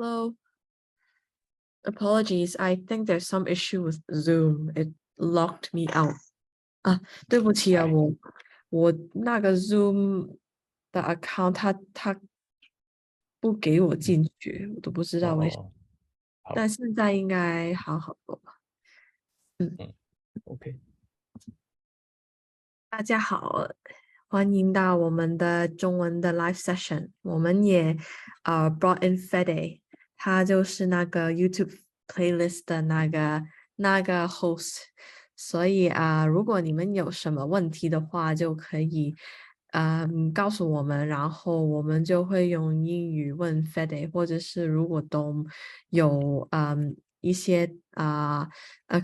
Hello. Apologies, I think there's some issue with Zoom. It locked me out. 对不起啊，我那个 Zoom 的 account 它不给我进去，我都不知道为什么。好，但现在应该好好多吧。OK。大家好，欢迎到我们的中文的 live session。我们也brought in Fede， 他就是那个 YouTube playlist 的那个 host。所以如果你们有什么问题的话，就可以告诉我们，然后我们就会用英语问 Fede， 或者是如果都有一些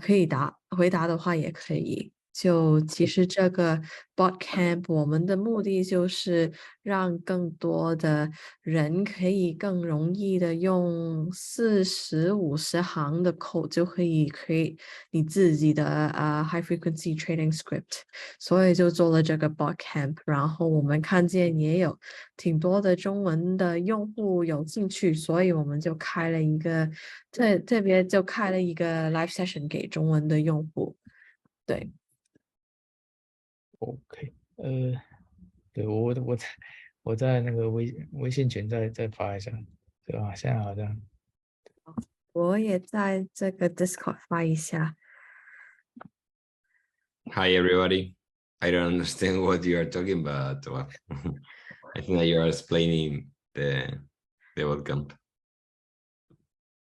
可以回答的话也可以。其实这个 bot camp 我们的目的就是让更多的人可以更容易的用40-50行的 code 就可以 create 你自己的high frequency trading script， 所以就做了这个 bot camp。然后我们看见也有挺多的中文的用户有兴趣，所以我们就开了一个特别就开了一个 live session 给中文的用户。对。OK，对，我在那个微信群再发一下，对吧？现在好像我也在这个 Discord 发一下。Hi everybody. I don't understand what you are talking about, but well, I think that you are explaining the welcome.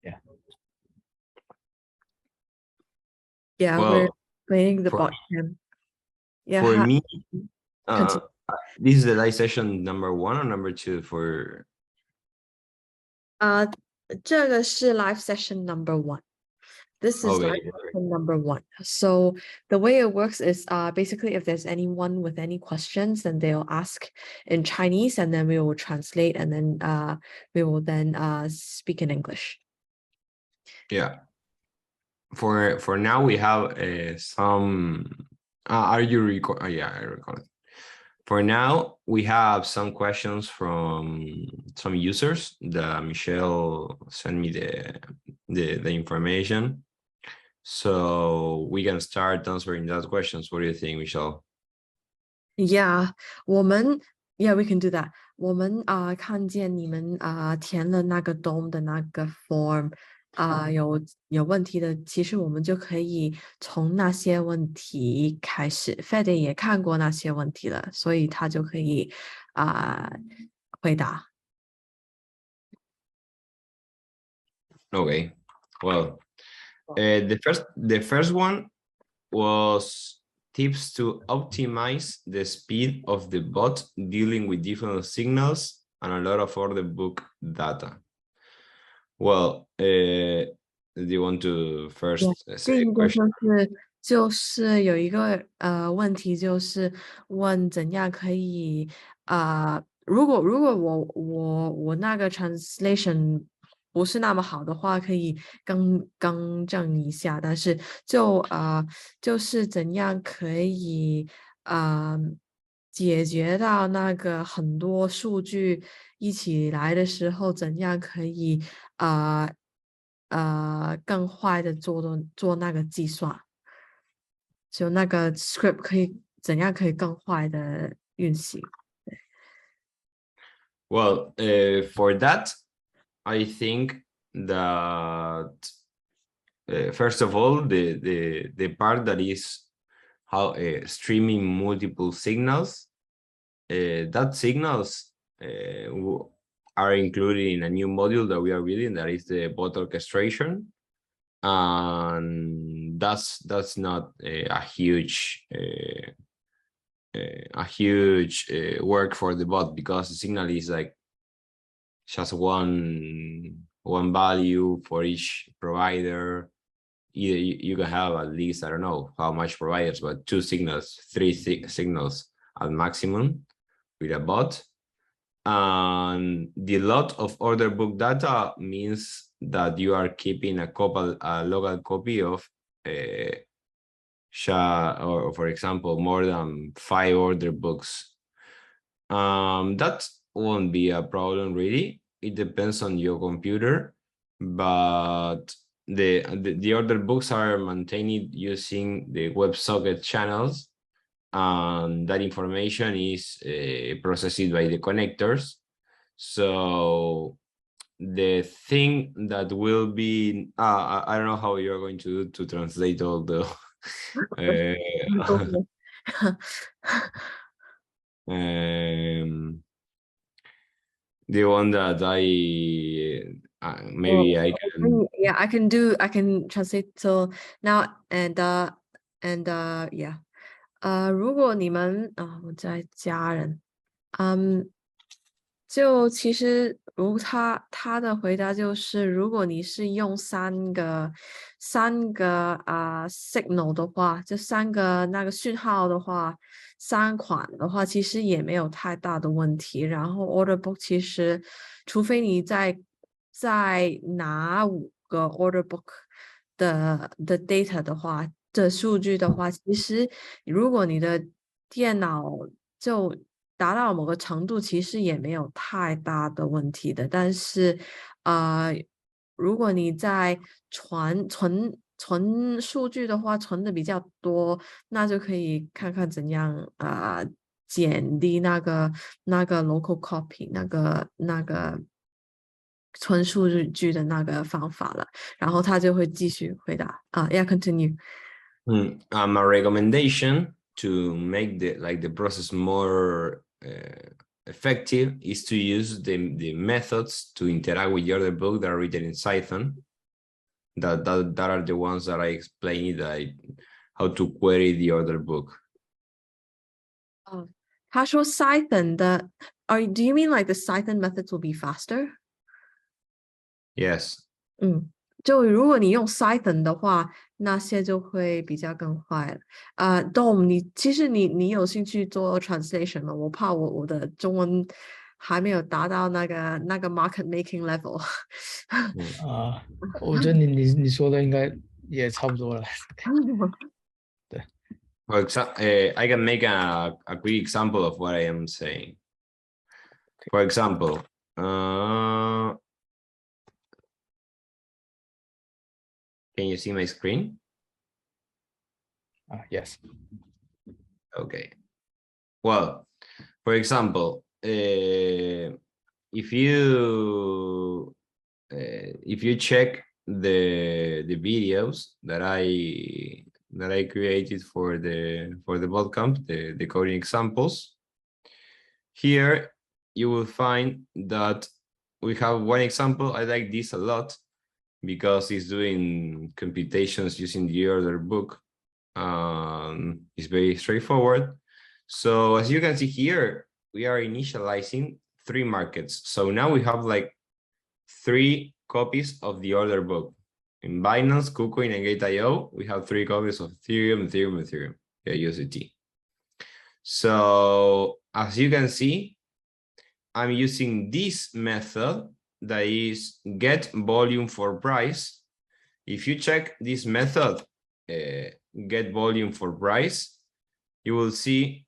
Yeah. Yeah, Well, we're explaining the bot camp. Yeah, for me, this is the live session number 1 or number 2 for. 这个是 live session number 1. This is live session number 1. So the way it works is basically if there's anyone with any questions, then they'll ask in Chinese, and then we will translate, and then we will then speak in English. Yeah. For now, we have some. Are you recording? Oh, yeah, I recorded. For now, we have some questions from some users. Michelle sent me the information, so we can start answering those questions. What do you think, Michelle? Yeah, we can do that. 我们看见你们填了那个 DOM 的那个 form。有问题的，其实我们就可以从那些问题开始。Fede 也看过那些问题了，所以他就可以回答。Okay, well, the first one was tips to optimize the speed of the bot dealing with different signals and a lot of order book data. Well, do you want to first say a question? 就是有一个问题，就是问怎样可以如果我那个 translation 不是那么好的话，可以更正一下。但是就是怎样可以解决到那个很多数据一起来的时候，怎样可以更快的做那个计算，就那个 script 怎样可以更快的运行。Well, for that, I think that first of all, the part that is how streaming multiple signals, that signals are included in a new module that we are reading, that is the bot orchestration, and that's not a huge work for the bot, because the signal is like just one value for each provider. Either you can have at least, I don't know how much providers, but 2 signals, 3 signals at maximum with a bot. And the lot of order book data means that you are keeping a local copy of or for example, more than 5 order books. That won't be a problem really. It depends on your computer. but the order books are maintained using the WebSocket channels, and that information is processed by the connectors. So the thing that will be, I don't know how you're going to do to translate all the the one that maybe I can. Yeah, I can translate. So now and yeah. 如果你们我在家人，就其实他的回答就是，如果你是用三个signal 的话，就三个那个讯号的话，3款的话，其实也没有太大的问题。然后 order book 其实，除非你再拿5个 order book 的 data 的话，的数据的话，其实如果你的电脑就达到某个程度，其实也没有太大的问题的。但是如果你在存数据的话，存的比较多，那就可以看看怎样减低那个 local copy 那个存数据的那个方法了。然后他就会继续回答yeah, continue. My recommendation to make the process more effective is to use the methods to interact with the order book that are written in Python. That are the ones that I explained, how to query the order book. 他说 Python 的 do you mean like the Python methods will be faster? Yes. 就如果你用 Python 的话，那些就会比较更快了。Dom， 其实你有兴趣做 translation 吗？我怕我的中文还没有达到那个 market making level 。我觉得你说的应该也差不多了。对。For example, I can make a quick example of what I am saying. For example, can you see my screen? Yes. Okay. Well, for example, if you check the videos that I created for the bootcamp, the coding examples, here you will find that we have one example. I like this a lot because it's doing computations using the order book. It's very straightforward. So as you can see here, we are initializing 3 markets. So now we have like 3 copies of the order book. In Binance, KuCoin, and Gate.io, we have 3 copies of Ethereum, USDT. So as you can see, I'm using this method that is get volume for price. If you check this method, get volume for price, you will see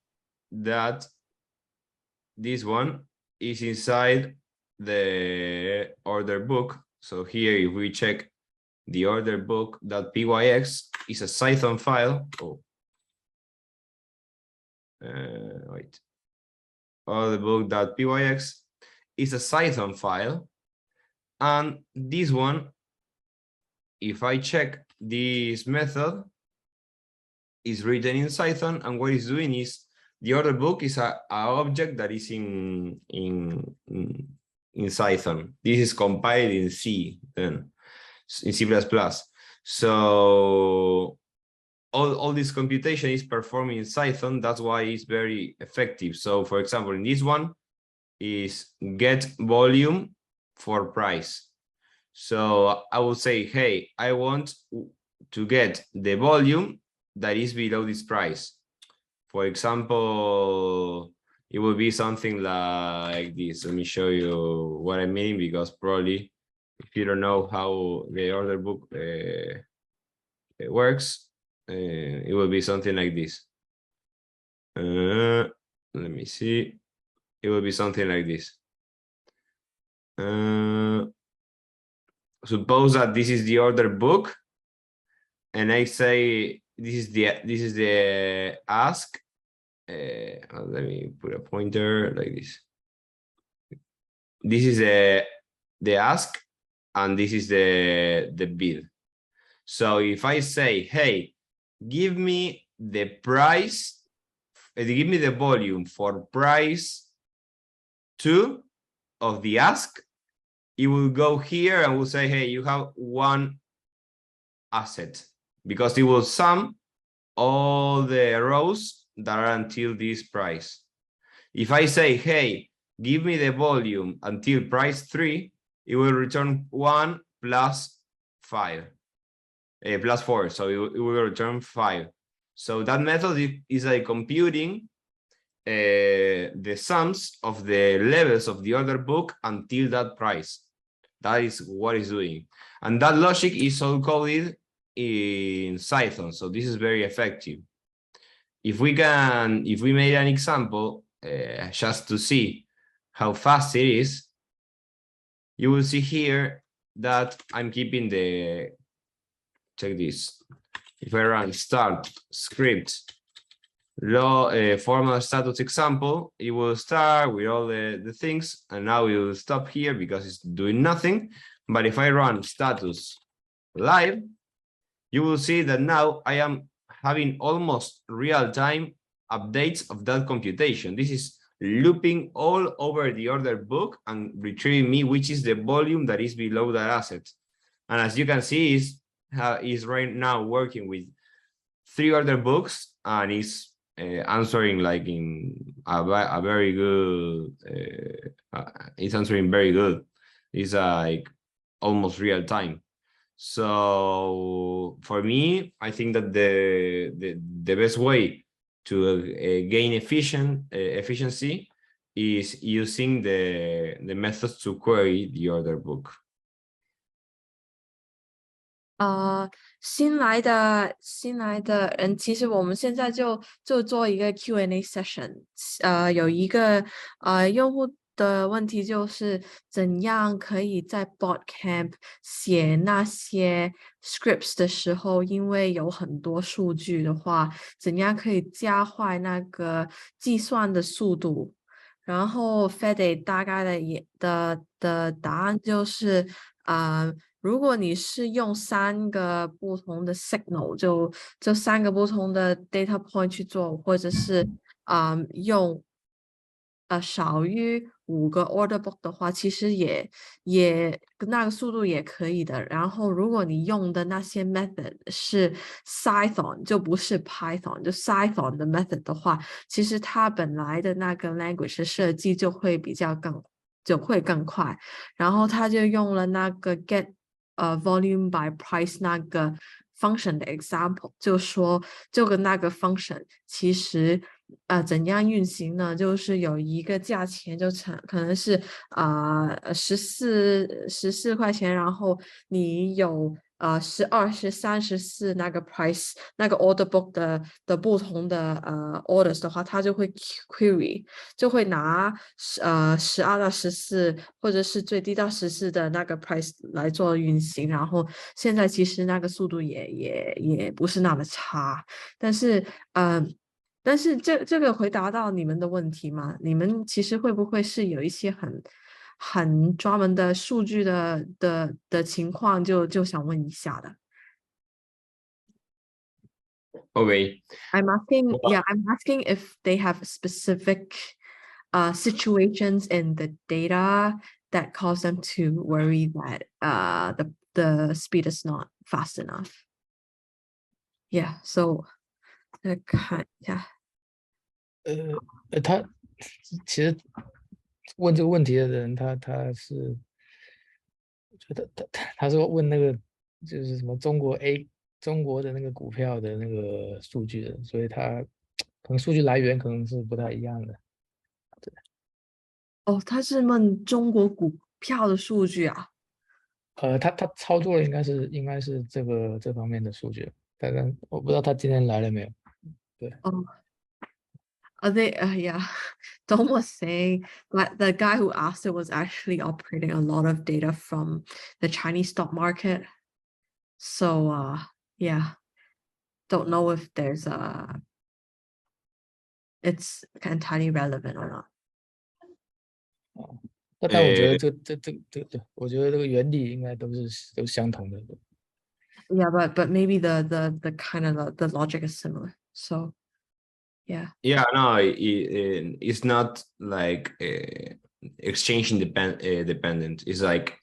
that this one is inside the order book. So here, if we check the order book.pyx, is a Python file. Wait. Order book.pyx is a Python file. And this one, if I check this method, is written in Python, and what it's doing is the order book is a object that is in Python. This is compiled in C, then in C++. So all this computation is performed in Python. That's why it's very effective. So for example, in this one is get volume for price. So I will say, hey, I want to get the volume that is below this price. For example, it will be something like this. Let me show you what I mean, because probably if you don't know how the order book works, it will be something like this. Let me see. It will be something like this. suppose that this is the order book, and I say this is the ask. Let me put a pointer like this. This is the ask, and this is the bid. So if I say, hey, give me the price, give me the volume for price 2 of the ask, it will go here and will say, hey, you have one asset, because it will sum all the rows that are until this price. If I say, hey, give me the volume until price 3, it will return 1 plus 5, plus 4. So it will return 5. So that method is like computing the sums of the levels of the order book until that price. That is what it's doing. And that logic is all coded in Python. So this is very effective. If we made an example just to see how fast it is, you will see here that I'm keeping check this. If I run start script formal status example, it will start with all the things, and now it will stop here because it's doing nothing. But if I run status live, you will see that now I am having almost real-time updates of that computation. This is looping all over the order book and retrieving me which is the volume that is below that asset. And as you can see, is right now working with 3 order books, and is answering like in a very good. It's answering very good. It's like almost real time. So for me, I think that the best way to gain efficiency is using the methods to query the order book. 新来的人，其实我们现在就做一个 Q&A session。有一个用户的问题就是怎样可以在 Botcamp 写那些 scripts 的时候，因为有很多数据的话，怎样可以加快那个计算的速度？然后 Fede 大概的答案就是如果你是用3个不同的 signal， 就3个不同的 data point 去做，或者是用少于5个 order book 的话，其实也那个速度也可以的。然后如果你用的那些 method 是 Python， 就不是 Python， 就 Python 的 method 的话，其实它本来的那个 language 的设计就会更快。然后他就用了那个 get volume by price 那个 function 的 example， 就说这个那个 function 其实怎样运行呢？就是有一个价钱就可能是14块钱，然后你有12、13、14那个 price 那个 order book 的不同的orders 的话，它就会 query， 就会拿12到14或者是最低到14的那个 price 来做运行。然后现在其实那个速度也不是那么差，但是这个回答到你们的问题吗？你们其实会不会是有一些很专门的数据的情况，就想问一下的。Okay. I'm asking if they have specific situations in the data that cause them to worry that the speed is not fast enough. Yeah, so 再看一下。他其实问这个问题的人，他是，我觉得他说问那个就是什么中国的那个股票的那个数据的，所以他可能数据来源可能是不太一样的。对。哦，他是问中国股票的数据啊？他操作的应该是这方面的数据，但我不知道他今天来了没有。对。They yeah, Dom was saying that the guy who asked it was actually operating a lot of data from the Chinese stock market. So yeah, don't know if it's entirely relevant or not. 但我觉得对，我觉得这个原理应该都是相同的。Yeah, but maybe the kind of the logic is similar. So yeah. Yeah, no, it's not like exchange dependent. It's like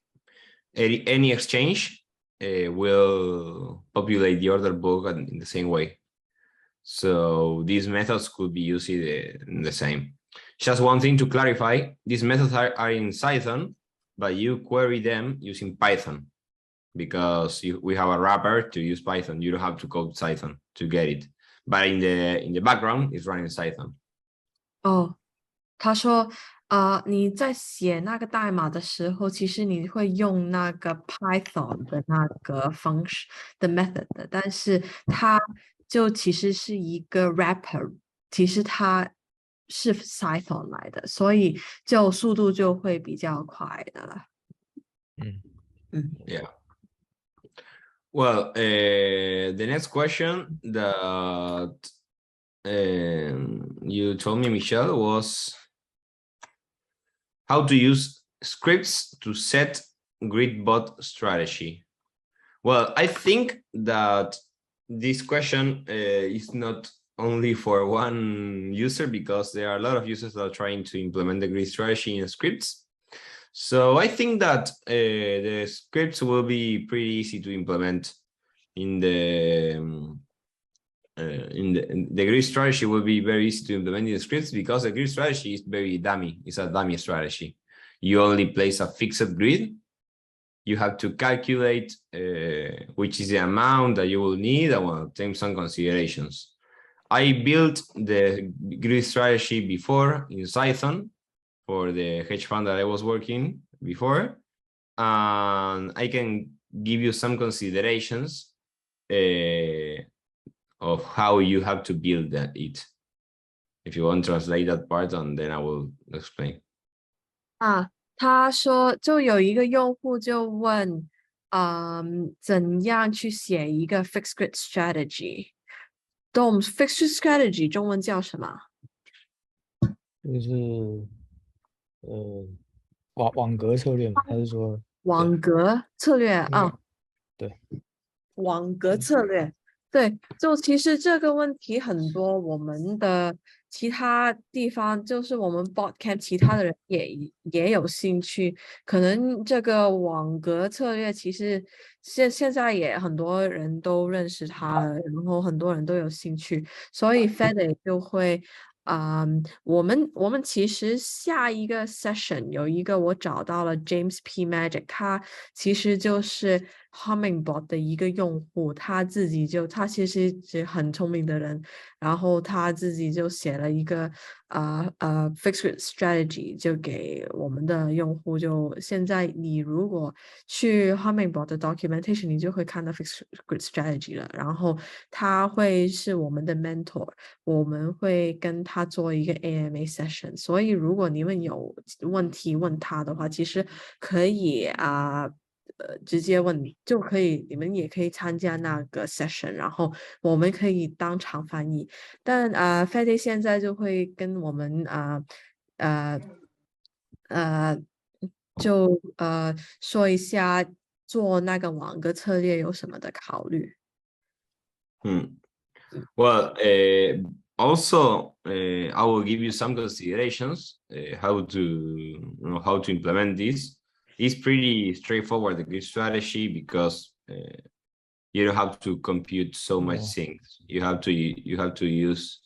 any exchange will populate the order book in the same way. So these methods could be used in the same. Just one thing to clarify, these methods are in Python, but you query them using Python because we have a wrapper to use Python. You don't have to code Python to get it. But in the background, it's running Python. 他说你在写那个代码的时候，其实你会用那个 Python 的那个 function 的 method 的，但是它就其实是一个 wrapper， 其实它是 Python 来的，所以就速度就会比较快的了。Yeah. Well, the next question that you told me, Michelle, was how to use scripts to set grid bot strategy. Well, I think that this question is not only for one user because there are a lot of users that are trying to implement the grid strategy in scripts. So I think that the scripts will be pretty easy to implement in the grid strategy will be very easy to implement in the scripts because the grid strategy is very dummy. It's a dummy strategy. You only place a fixed grid. You have to calculate which is the amount that you will need and will take some considerations. I built the grid strategy before in Python for the hedge fund that I was working before. And I can give you some considerations of how you have to build it. If you want to translate that part, and then I will explain. 他说就有一个用户就问怎样去写一个 fixed grid strategy。 Dom, fixed grid strategy 中文叫什么？就是网格策略嘛，他是说网格策略对，网格策略，对，就其实这个问题很多，我们的其他地方就是我们 Botcamp 其他的人也有兴趣，可能这个网格策略其实现在也很多人都认识它了，然后很多人都有兴趣，所以 Fede 就会我们其实下一个 session 有一个我找到了 James P Magic， 他其实就是 Hummingbot 的一个用户，他其实是很聪明的人，然后他自己就写了一个fixed grid strategy 就给我们的用户，就现在你如果去 Hummingbot 的 documentation 你就会看到 fixed grid strategy 了，然后他会是我们的 mentor， 我们会跟他做一个 AMA session， 所以如果你们有问题问他的话，其实可以直接问你就可以，你们也可以参加那个 session， 然后我们可以当场翻译。但Fede 现在就会跟我们说一下做那个网格策略有什么的考虑。Well, also I will give you some considerations how to implement this. It's pretty straightforward, the grid strategy, because you don't have to compute so much things. You have to use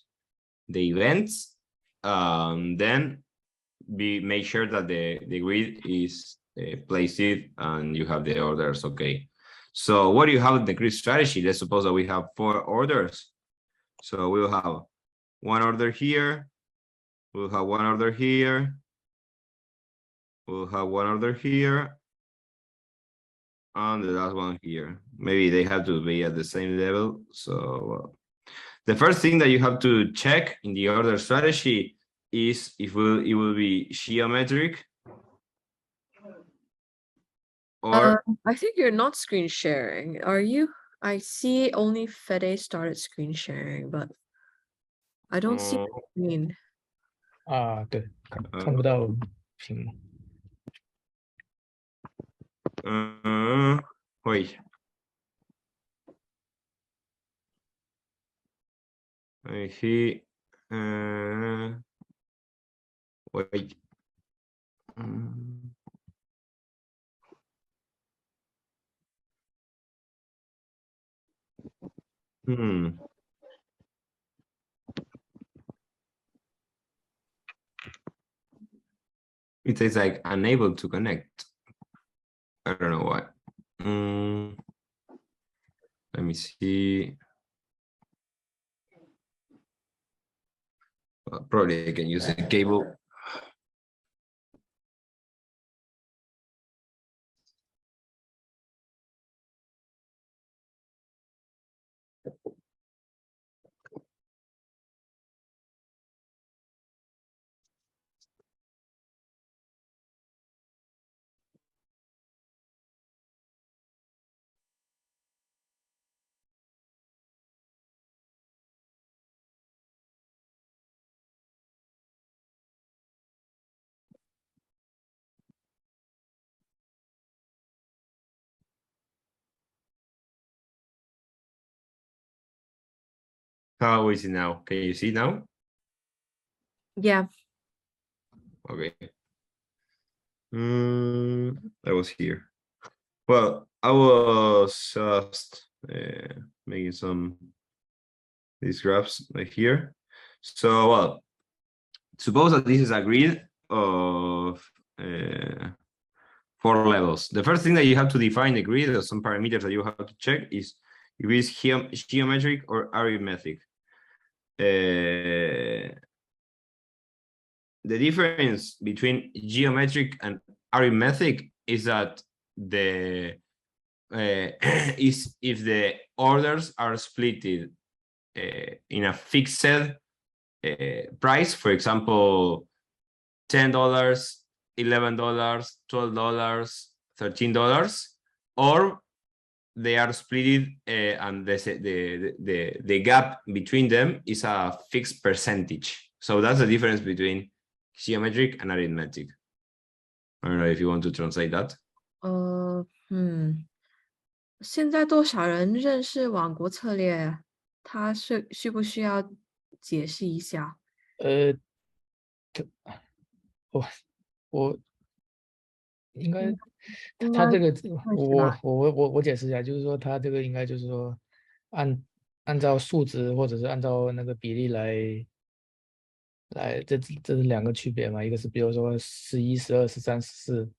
the events, then make sure that the grid is placed and you have the orders. Okay. So what do you have in the grid strategy? Let's suppose that we have 4 orders. So we'll have one order here. We'll have one order here. We'll have one order here, and the last one here. Maybe they have to be at the same level. So The first thing that you have to check in the order strategy is if it will be geometric or I think you're not screen sharing. Are you? I see only Fede started screen sharing, but I don't see the screen. 啊，对，看不到屏幕。wait. I see. Wait. It says like unable to connect. I don't know why. Let me see. Well, probably I can use a cable. How is it now? Can you see now? Yeah. Okay. I was here. Well, I was just making these graphs right here. So, well, suppose that this is a grid of 4 levels. The first thing that you have to define the grid, or some parameters that you have to check, is if it is geometric or arithmetic. The difference between geometric and arithmetic is that the is if the orders are split in a fixed price, for example, $10, $11, $12, $13, or they are split and the gap between them is a fixed percentage. So that's the difference between geometric and arithmetic. I don't know if you want to translate that. 现在多少人认识网国策略？他需不需要解释一下？我应该，他这个我解释一下，就是说他这个应该就是说按照数值或者是按照那个比例来，这是2个区别嘛，一个是比如说11、12、13、14，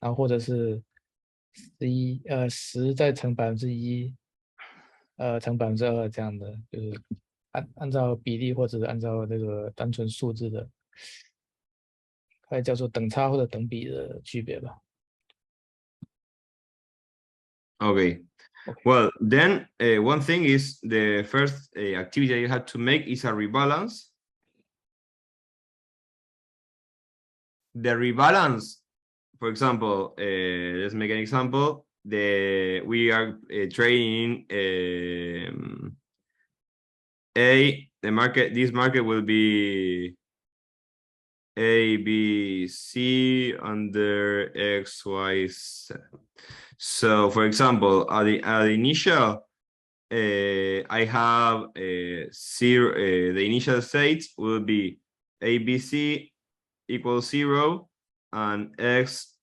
然后或者是10再乘1%，乘2%这样的，就是按照比例或者是按照这个单纯数字的，可以叫做等差或者等比的区别吧。Okay. Well, then one thing is the first activity you have to make is a rebalance. The rebalance, for example, let's make an example. We are trading this market will be A, B, C under X, Y, Z. So, for example, at the initial, I have 0. The initial state will be A, B, C equals 0 and X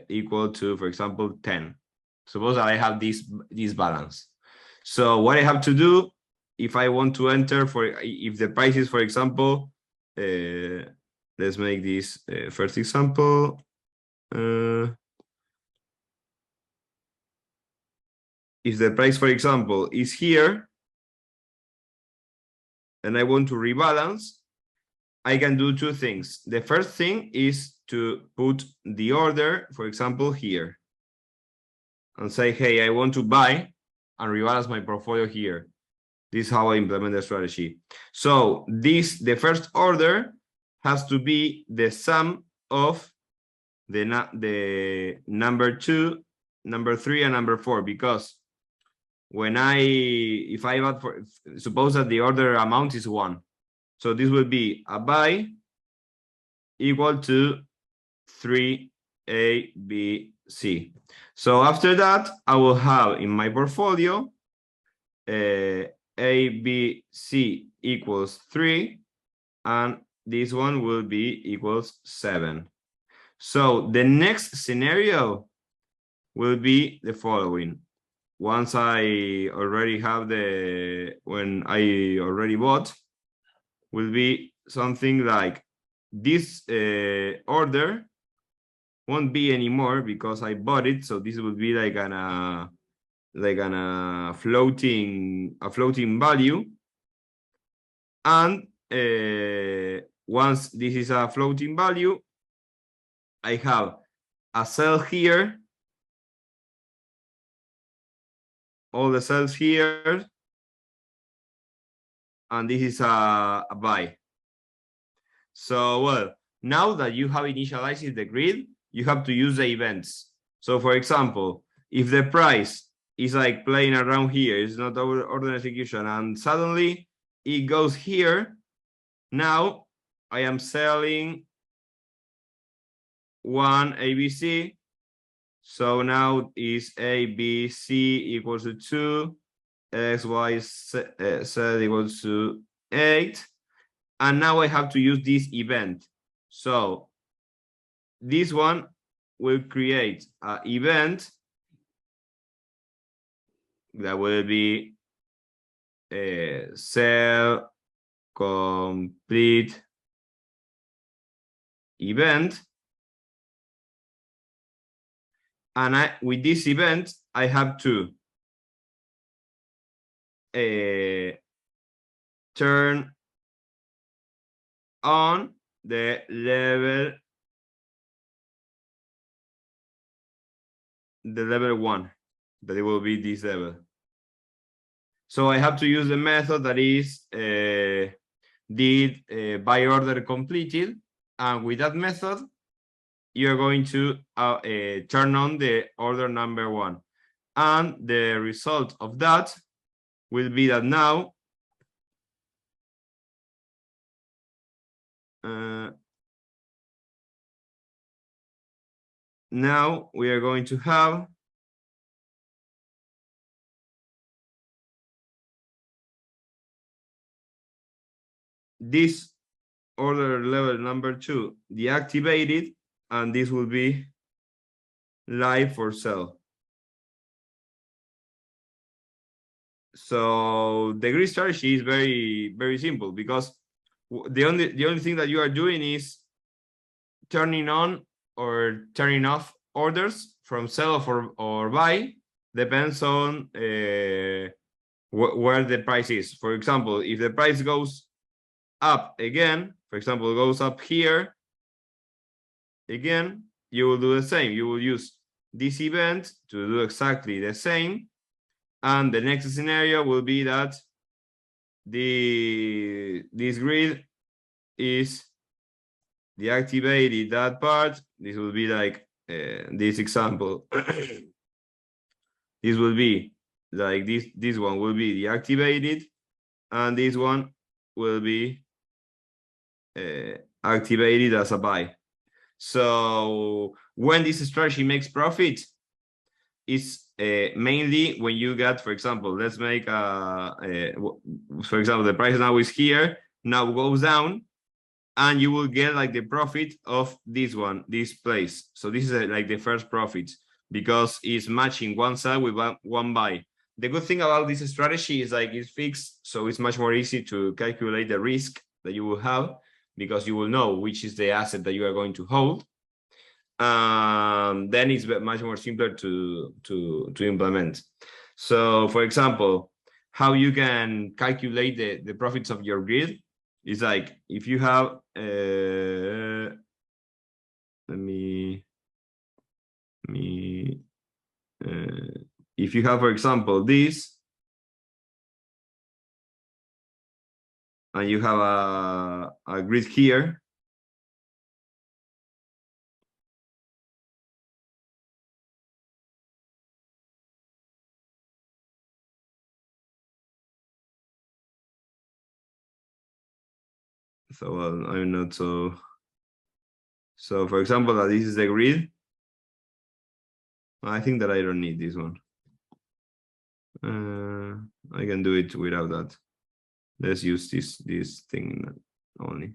equal to, for example, 10. Suppose that I have this balance. So what I have to do if I want to enter if the price is, for example, let's make this first example. If the price, for example, is here, and I want to rebalance, I can do 2 things. The first thing is to put the order, for example, here, and say, hey, I want to buy and rebalance my portfolio here. This is how I implement the strategy. So the first order has to be the sum of the number 2, number 3, and number 4, because when if I add for, suppose that the order amount is 1, so this will be a buy equal to 3A, B, C. So after that, I will have in my portfolio A, B, C equals 3, and this one will be equals 7. So the next scenario will be the following. Once I already have when I already bought, will be something like this order won't be anymore because I bought it. So this will be like a floating value. And once this is a floating value, I have a sell here, all the cells here, and this is a buy. So, well, now that you have initialized the grid, you have to use the events. So, for example, if the price is like playing around here, it's not order execution, and suddenly it goes here, now I am selling 1 ABC. So now is ABC equals to 2, XY Z equals to 8. And now I have to use this event. So this one will create an event that will be a sell complete event. And with this event, I have to turn on the level 1, that it will be this level. So I have to use the method that is did by order completed, and with that method, you're going to turn on the order number 1. And the result of that will be that now now we are going to have this order level number 2 deactivated, and this will be live for sell. So the grid strategy is very, very simple, because the only thing that you are doing is turning on or turning off orders from sell or buy, depends on where the price is. For example, if the price goes up again, for example, goes up here again, you will do the same. You will use this event to do exactly the same. And the next scenario will be that this grid is deactivated, that part. This will be like this example. This will be like this one will be deactivated, and this one will be activated as a buy. So when this strategy makes profit, it's mainly when you get, for example, let's make for example, the price now is here, now goes down, and you will get like the profit of this one, this place. So this is like the first profit, because it's matching one sell with one buy. The good thing about this strategy is like it's fixed, so it's much more easy to calculate the risk that you will have, because you will know which is the asset that you are going to hold. Then it's much more simpler to implement. So, for example, how you can calculate the profits of your grid is like, if you have if you have, for example, this, and you have a grid here. So I'm not so. So for example, this is the grid. I think that I don't need this one. I can do it without that. Let's use this thing only.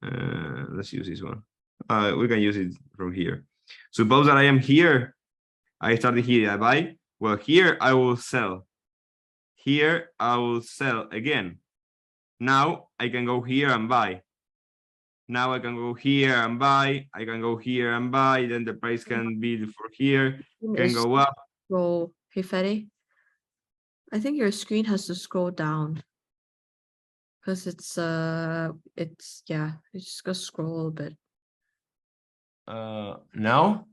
Let's use this one. We can use it from here. Suppose that I am here. I started here. I buy. Well, here I will sell. Here I will sell again. Now I can go here and buy. Now I can go here and buy. I can go here and buy. Then the price can be for here. Can go up. Scroll. Hey, Fede. I think your screen has to scroll down because it's yeah. You just gotta scroll a little bit. Now.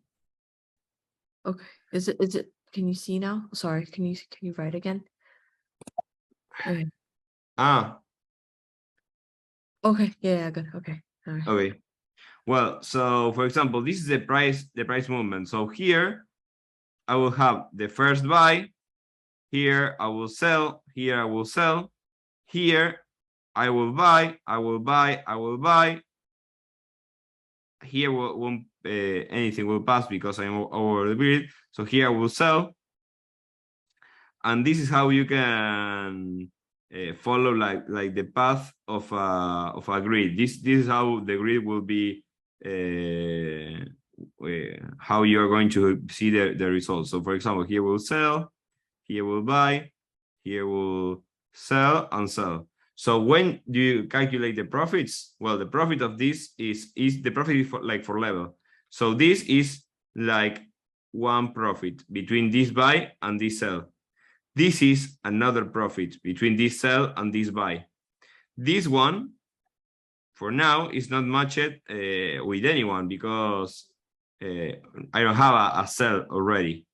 Okay. Is it? Can you see now? Sorry. Can you write again? Okay. Okay. Yeah. Good. Okay. All right. Okay. Well, so for example, this is the price movement. So here I will have the first buy. Here I will sell. Here I will sell. Here I will buy. I will buy. I will buy. Here won't anything will pass because I'm over the grid. So here I will sell. And this is how you can follow like the path of a grid. This is how the grid will be. How you are going to see the results. So for example, here we'll sell, here we'll buy, here we'll sell and sell. So when do you calculate the profits? Well, the profit of this is the profit for level. So this is like one profit between this buy and this sell. This is another profit between this sell and this buy. This one, for now, is not matched with anyone because I don't have a sell already.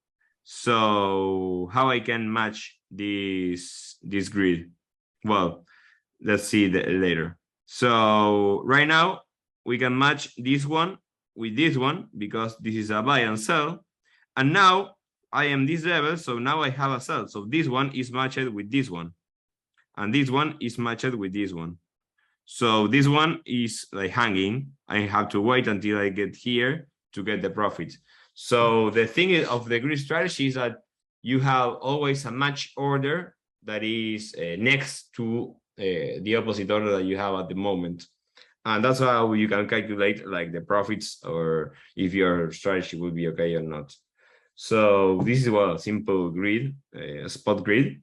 So how I can match this grid? Well, let's see later. So right now we can match this one with this one because this is a buy and sell. And now I am this level, so now I have a sell. So this one is matched with this one. And this one is matched with this one. So this one is like hanging. I have to wait until I get here to get the profit. So the thing of the grid strategy is that you have always a match order that is next to the opposite order that you have at the moment. And that's how you can calculate like the profits or if your strategy will be okay or not. So this is a simple grid, spot grid.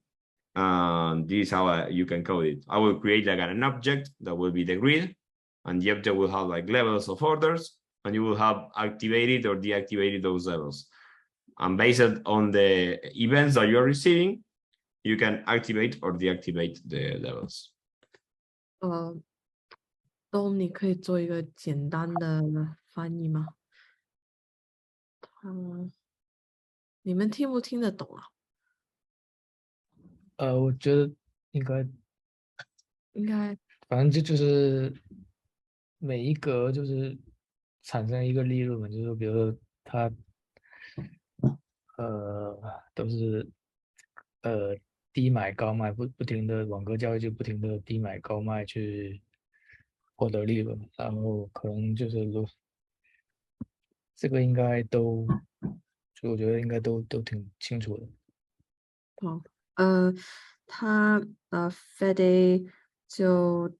And this is how you can code it. I will create like an object that will be the grid, and the object will have like levels of orders, and you will have activated or deactivated those levels. And based on the events that you are receiving, you can activate or deactivate the levels. 都你可以做一个简单的翻译吗？你们听不听得懂啊？我觉得应该，反正就是每一格就是产生一个利润嘛，就是比如说它都是低买高卖，不停的网格交易就不停的低买高卖去获得利润，然后可能就是这个应该都，就我觉得应该都挺清楚的。好，他Fede 就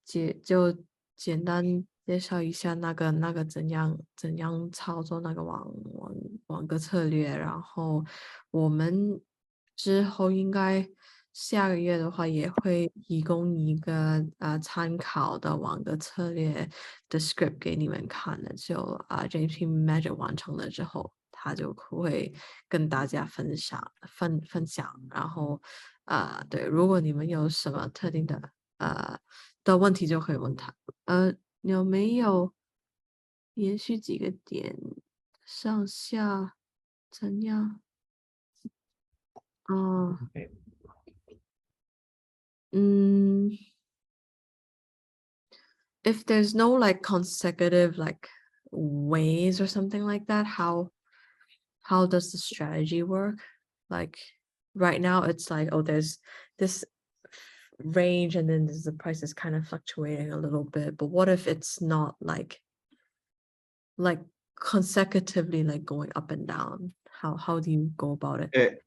简单介绍一下那个怎样操作那个网格策略，然后我们之后应该下个月的话也会提供一个参考的网格策略的 script 给你们看的，就JP Magic 完成了之后。他就会跟大家分享，然后对，如果你们有什么特定的问题，就可以问他。有没有连续几个点上下怎样？ if there's no like consecutive like ways or something like that, how does the strategy work? Like right now it's like, oh, there's this range and then the price is kind of fluctuating a little bit, but what if it's not like consecutively like going up and down? How do you go about it?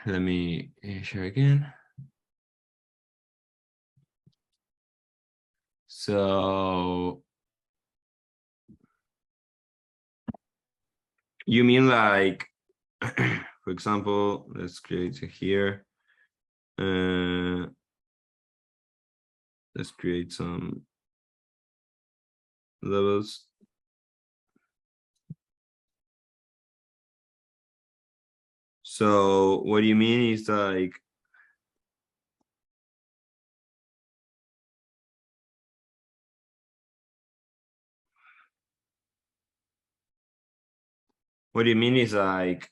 Let me share again. So you mean like, for example, let's create it here. Let's create some levels. So what do you mean is like, what do you mean is like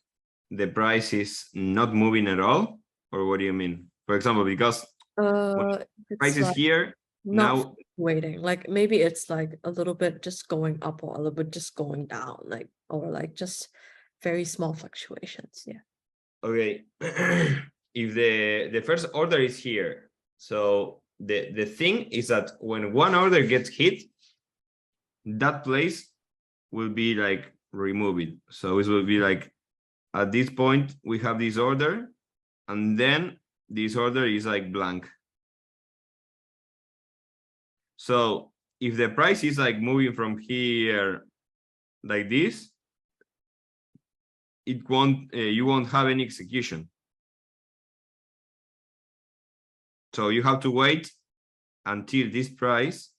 the price is not moving at all? Or what do you mean? For example, because price it's is like here not now. waiting, like maybe it's like a little bit just going up or a little bit just going down, like, or like just very small fluctuations. Yeah. Okay. If the first order is here, so the thing is that when one order gets hit, that place will be like removed. So it will be like at this point we have this order, and then this order is like blank. So if the price is like moving from here like this, it won't you won't have any execution. So you have to wait until this price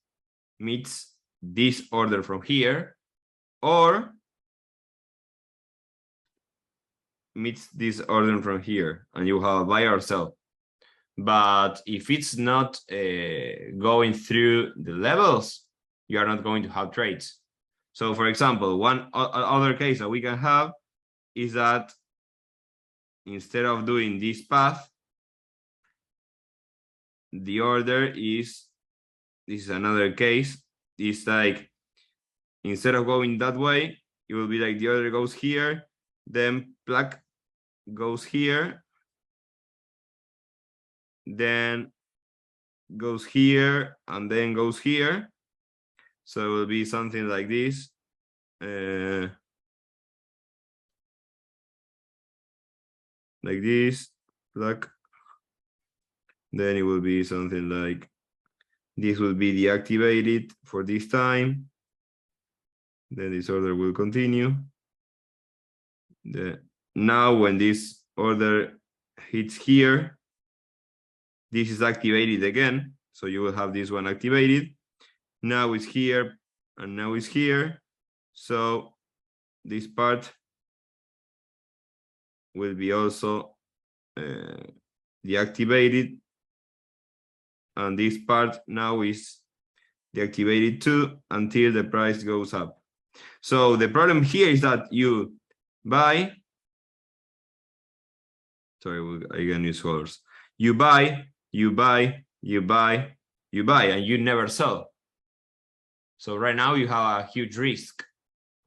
meets this order from here, or meets this order from here, and you have a buy or sell. But if it's not going through the levels, you are not going to have trades. So for example, one other case that we can have is that instead of doing this path, the order is, this is another case, it's like instead of going that way, it will be like the order goes here, then plug goes here, then goes here, and then goes here. So it will be something like this. Like this, plug. Then it will be something like this will be deactivated for this time. Then this order will continue. Now when this order hits here, this is activated again. So you will have this one activated. Now it's here, and now it's here. So this part will be also deactivated. And this part now is deactivated too until the price goes up. So the problem here is that you buy, sorry, I can use colors. You buy, you buy, you buy, you buy, and you never sell. So right now you have a huge risk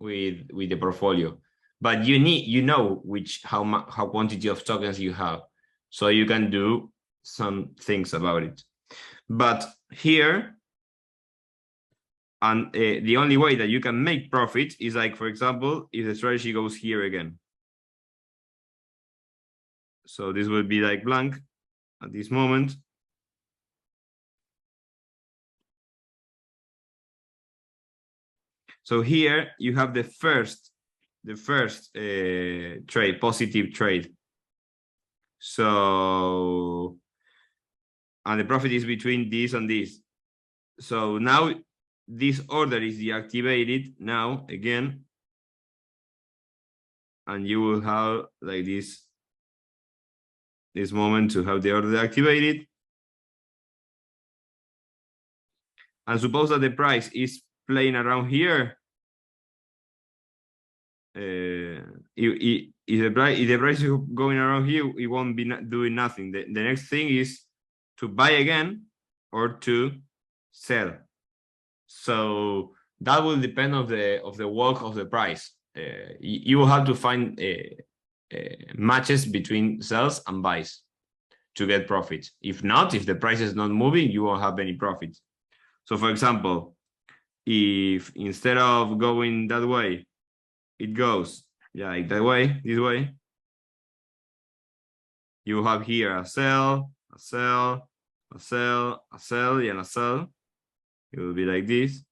with the portfolio, but you know how quantity of tokens you have, so you can do some things about it. But here, and the only way that you can make profit is like, for example, if the strategy goes here again. So this will be like blank at this moment. So here you have the first trade, positive trade. So, and the profit is between this and this. So now this order is deactivated now again, and you will have like this moment to have the order deactivated. And suppose that the price is playing around here. If the price is going around here, it won't be doing nothing. The next thing is to buy again or to sell. So that will depend of the work of the price. You will have to find matches between sells and buys to get profit. If not, if the price is not moving, you won't have any profit. So for example, if instead of going that way, it goes like that way, this way, you have here a sell, a sell, a sell, a sell, and a sell. It will be like this.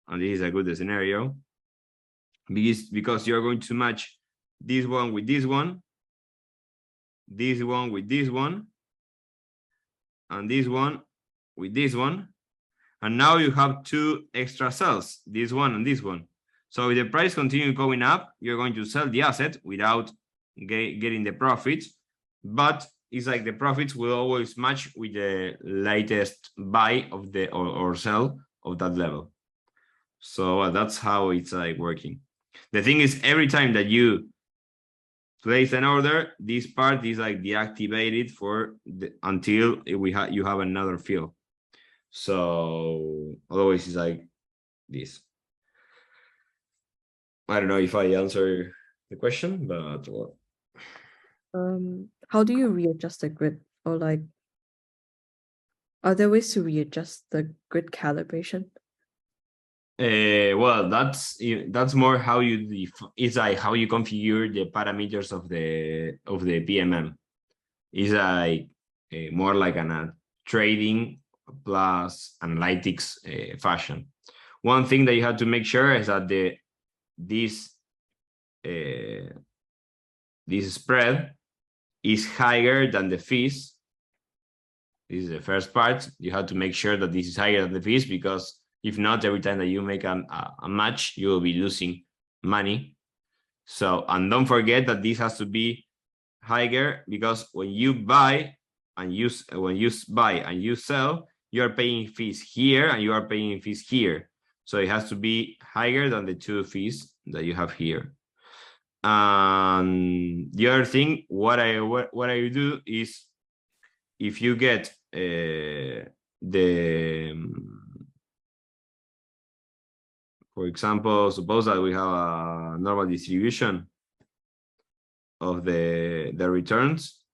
And this is a good scenario because you're going to match this one with this one, this one with this one, and this one with this one. And now you have two extra sells, this one and this one. So if the price continues going up, you're going to sell the asset without getting the profit. But it's like the profits will always match with the latest buy of the or sell of that level. So that's how it's like working. The thing is, every time that you place an order, this part is like deactivated for until you have another field. So otherwise it's like this. I don't know if I answer the question, but well. How do you readjust the grid, or like are there ways to readjust the grid calibration? Well, that's more how you it's like how you configure the parameters of the PMM. It's like more like a trading plus analytics fashion. One thing that you have to make sure is that this spread is higher than the fees. This is the first part. You have to make sure that this is higher than the fees, because if not, every time that you make a match, you will be losing money. So, and don't forget that this has to be higher, because when you buy and you sell, you are paying fees here and you are paying fees here. So it has to be higher than the two fees that you have here. The other thing, what I do is, if you get for example, suppose that we have a normal distribution of the returns.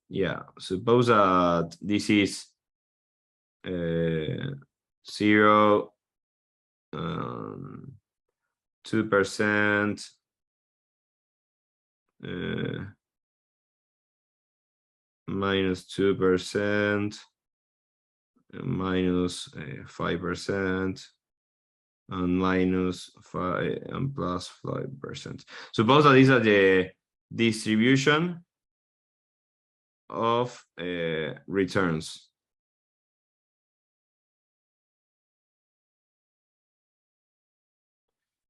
Yeah, suppose that this is 0, 2%, minus 2%, minus 5%, and minus 5 and plus 5%. Suppose that these are the distribution of returns.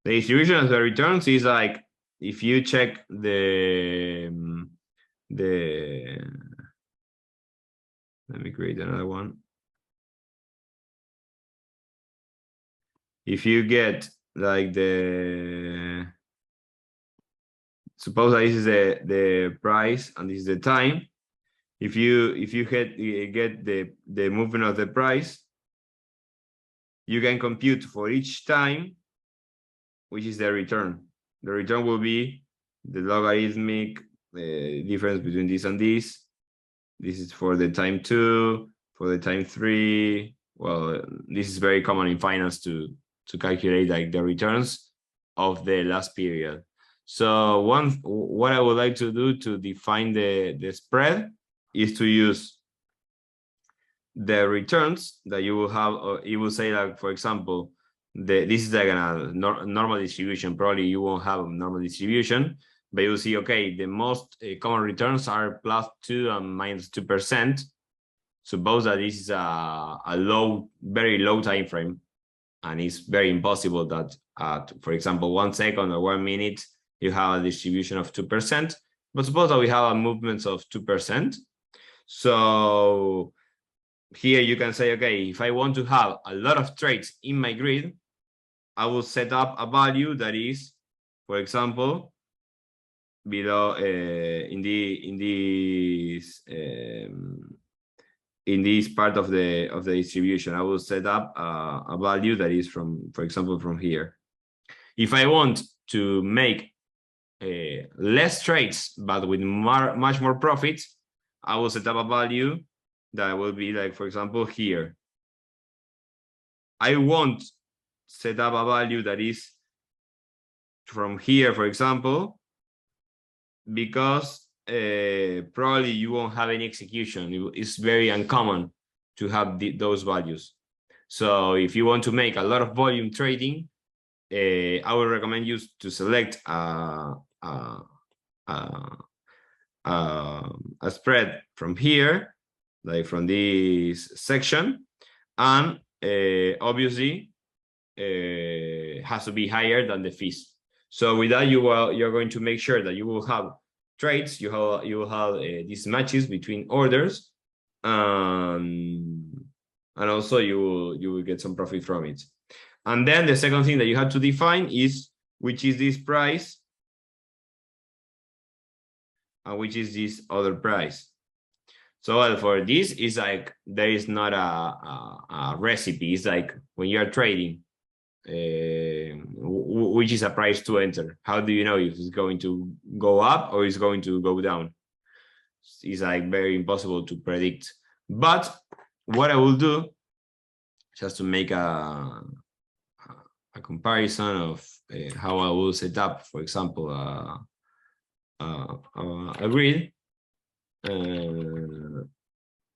The distribution of the returns is like, if you check let me create another one. If you get like suppose that this is the price and this is the time. If you get the movement of the price, you can compute for each time which is the return. The return will be the logarithmic difference between this and this. This is for the time 2, for the time 3. Well, this is very common in finance to calculate like the returns of the last period. So what I would like to do to define the spread is to use the returns that you will have, or you will say, like, for example, this is like a normal distribution. Probably you won't have a normal distribution, but you'll see, okay, the most common returns are +2 and -2%. Suppose that this is a very low time frame, and it's very impossible that at, for example, 1 second or 1 minute, you have a distribution of 2%. But suppose that we have a movement of 2%. So here you can say, okay, if I want to have a lot of trades in my grid, I will set up a value that is, for example, below in this part of the distribution. I will set up a value that is from, for example, from here. If I want to make less trades but with much more profits, I will set up a value that will be like, for example, here. I won't set up a value that is from here, for example, because probably you won't have any execution. It's very uncommon to have those values. So if you want to make a lot of volume trading, I would recommend you to select a spread from here, like from this section, and obviously has to be higher than the fees. So with that, you're going to make sure that you will have trades, you will have these matches between orders, and also you will get some profit from it. And then the second thing that you have to define is which is this price and which is this other price. So well, for this is like there is not a recipe. It's like when you are trading, which is a price to enter. How do you know if it's going to go up or it's going to go down? It's like very impossible to predict. But what I will do, just to make a comparison of how I will set up, for example, a grid.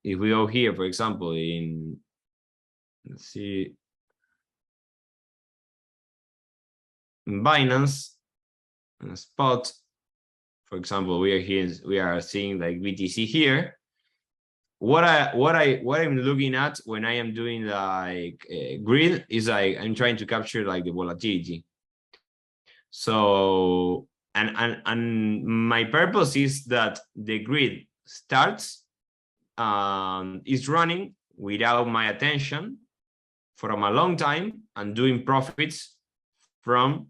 If we go here, for example, in, let's see, in Binance, in a spot, for example, we are seeing like BTC here. What I'm looking at when I am doing like grid is like I'm trying to capture like the volatility. So and my purpose is that the grid starts is running without my attention from a long time and doing profits from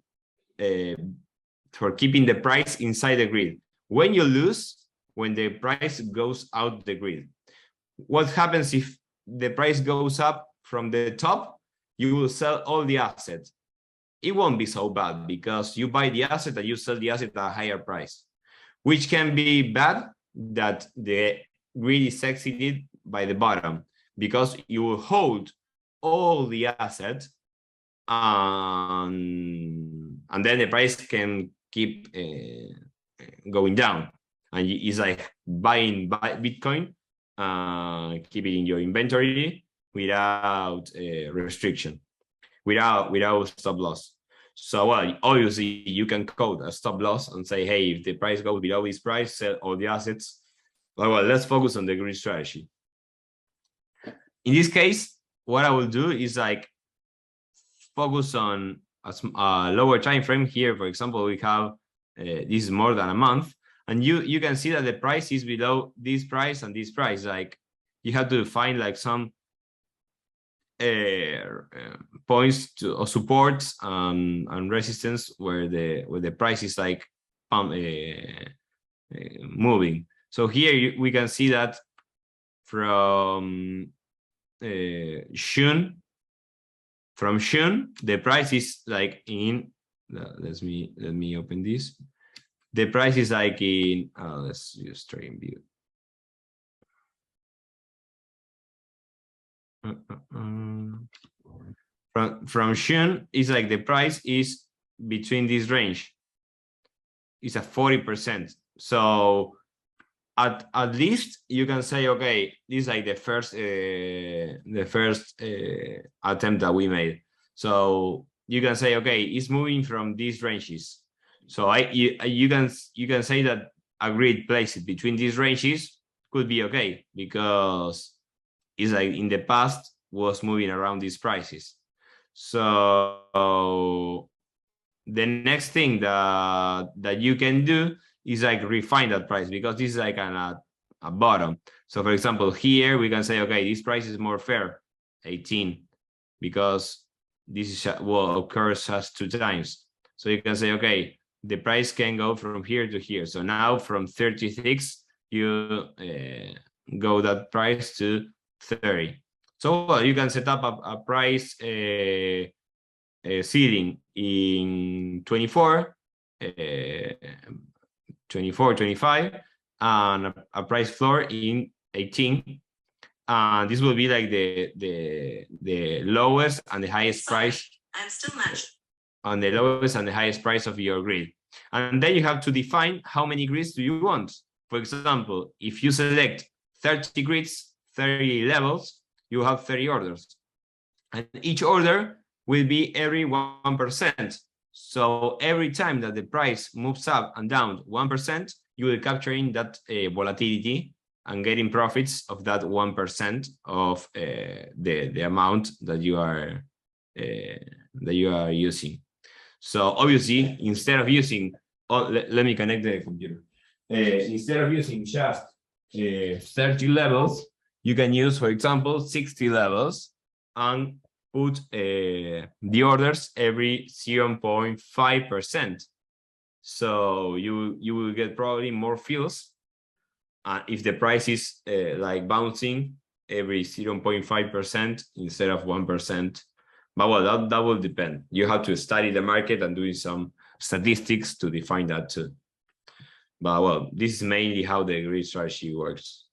for keeping the price inside the grid. When you lose, when the price goes out the grid. What happens if the price goes up from the top? You will sell all the assets. It won't be so bad because you buy the asset and you sell the asset at a higher price, which can be bad that the grid is exited by the bottom because you will hold all the assets and then the price can keep going down. And it's like buying Bitcoin, keep it in your inventory without restriction, without stop loss. So well, obviously you can code a stop loss and say, hey, if the price goes below this price, sell all the assets. Well, let's focus on the grid strategy. In this case, what I will do is like focus on a lower time frame here. For example, we have this is more than a month, and you can see that the price is below this price and this price. Like you have to find like some points to or supports and resistance where the price is like moving. So here we can see that from June, the price is like in let me open this. The price is like in let's use trading view. From June is like the price is between this range. It's a 40%. So at least you can say, okay, this is like the first attempt that we made. So you can say, okay, it's moving from these ranges. So you can say that a grid placed between these ranges could be okay because it's like in the past was moving around these prices. So the next thing that you can do is like refine that price because this is like a bottom. So for example, here we can say, okay, this price is more fair, 18, because this is what occurs as 2 times. So you can say, okay, the price can go from here to here. So now from 36, you go that price to 30. So well, you can set up a price ceiling in 24, 24, 25, and a price floor in 18. And this will be like the lowest and the highest price. I'm still matched. On the lowest and the highest price of your grid. And then you have to define how many grids do you want. For example, if you select 30 grids, 30 levels, you have 30 orders. And each order will be every 1%. So every time that the price moves up and down 1%, you will capture in that volatility and getting profits of that 1% of the amount that you are using. So obviously, instead of using, let me connect the computer. Instead of using just 30 levels, you can use, for example, 60 levels and put the orders every 0.5%. So you will get probably more fills if the price is like bouncing every 0.5% instead of 1%. But well, that will depend. You have to study the market and doing some statistics to define that too. But well, this is mainly how the grid strategy works.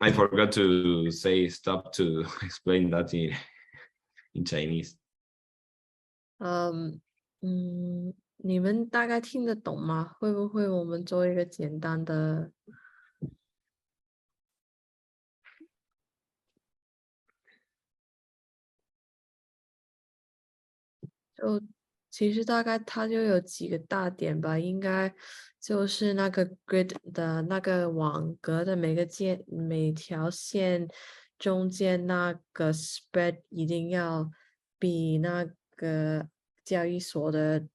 I forgot to say stop to explain that in Chinese. 你们大概听得懂吗？会不会我们做一个简单的？就其实大概它就有几个大点吧，应该就是那个 grid 的那个网格的每条线中间那个 spread 一定要比那个交易所的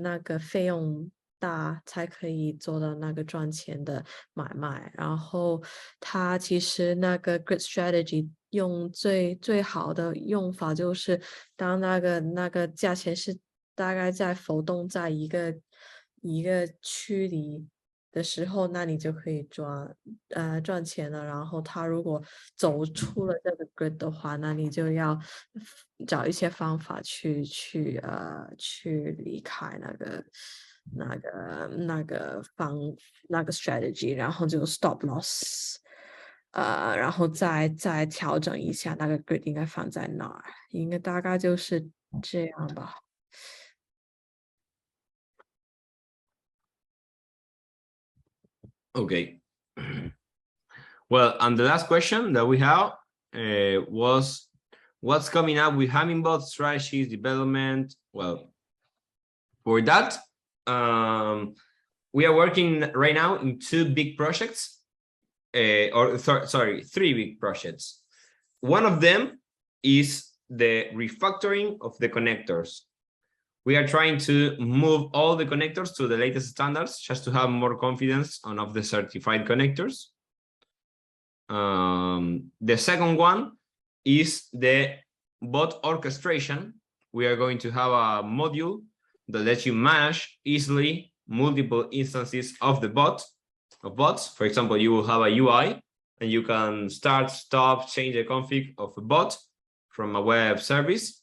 那个费用大，才可以做到那个赚钱的买卖。然后它其实那个 grid strategy 用最好的用法就是当那个价钱是大概在浮动在一个区里的时候，那你就可以赚钱了。然后它如果走出了这个 grid 的话，那你就要找一些方法去离开那个strategy，然后就 stop loss。然后再调整一下那个 grid 应该放在哪儿，应该大概就是这样吧。Okay. Well, and the last question that we have was, what's coming up with Hummingbot strategies development? Well, for that, we are working right now in two big projects. Three big projects. One of them is the refactoring of the connectors. We are trying to move all the connectors to the latest standards just to have more confidence of the certified connectors. The second one is the bot orchestration. We are going to have a module that lets you manage easily multiple instances of the bots. For example, you will have a UI and you can start, stop, change the config of a bot from a web service.